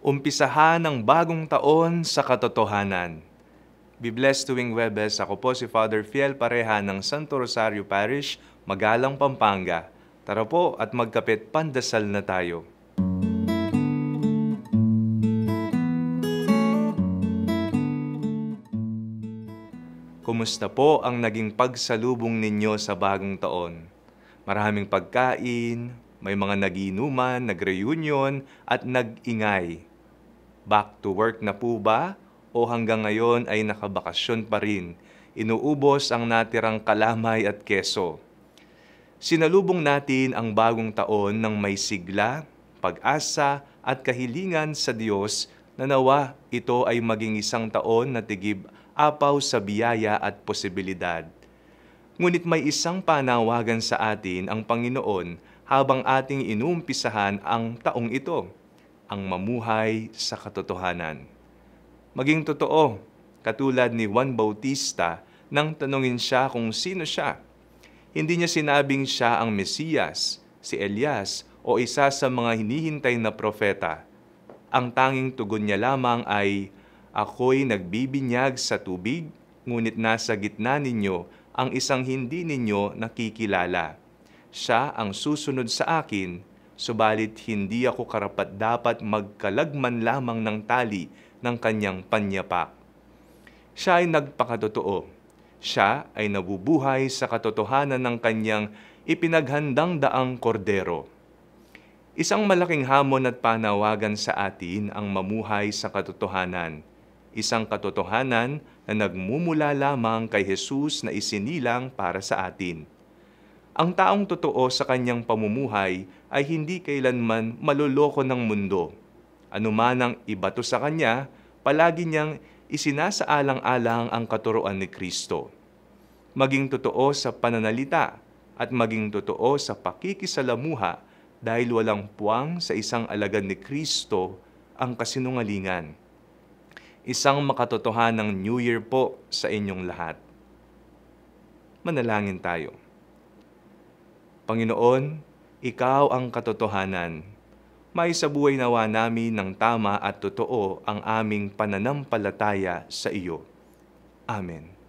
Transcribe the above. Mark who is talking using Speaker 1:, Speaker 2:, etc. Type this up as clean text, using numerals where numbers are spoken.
Speaker 1: Umpisahan ang bagong taon sa katotohanan. Be blessed tuwing Webes. Ako po si Father Fiel Pareha ng Santo Rosario Parish, Magalang, Pampanga. Tara po at magkapit pandasal na tayo. Kumusta po ang naging pagsalubong ninyo sa bagong taon? Maraming pagkain, may mga nagiinuman, nag-reunion at nag-ingay. Back to work na po ba? O hanggang ngayon ay nakabakasyon pa rin? Inuubos ang natirang kalamay at keso. Sinalubong natin ang bagong taon ng may sigla, pag-asa at kahilingan sa Diyos na nawa ito ay maging isang taon na tigib apaw sa biyaya at posibilidad. Ngunit may isang panawagan sa atin ang Panginoon habang ating inumpisahan ang taong ito, ang mamuhay sa katotohanan. Maging totoo, katulad ni Juan Bautista nang tanungin siya kung sino siya. Hindi niya sinabing siya ang Mesiyas, si Elias o isa sa mga hinihintay na propeta. Ang tanging tugon niya lamang ay, "Ako'y nagbibinyag sa tubig, ngunit nasa gitna ninyo ang isang hindi ninyo nakikilala. Siya ang susunod sa akin, subalit hindi ako karapat-dapat magkalagman lamang ng tali ng kanyang panyapak." Siya ay nagpakatotoo. Siya ay nabubuhay sa katotohanan ng kanyang ipinaghandang daang kordero. Isang malaking hamon at panawagan sa atin ang mamuhay sa katotohanan. Isang katotohanan na nagmumula lamang kay Jesus na isinilang para sa atin. Ang taong totoo sa kanyang pamumuhay ay hindi kailanman maloloko ng mundo. Anuman ang ibato sa kanya, palagi niyang isinasaalang-alang ang katuruan ni Kristo. Maging totoo sa pananalita at maging totoo sa pakikisalamuha dahil walang puwang sa isang alagad ni Kristo ang kasinungalingan. Isang makatotohanang New Year po sa inyong lahat. Manalangin tayo. Panginoon, Ikaw ang katotohanan. Maisabuhay nawa namin ng tama at totoo ang aming pananampalataya sa iyo. Amen.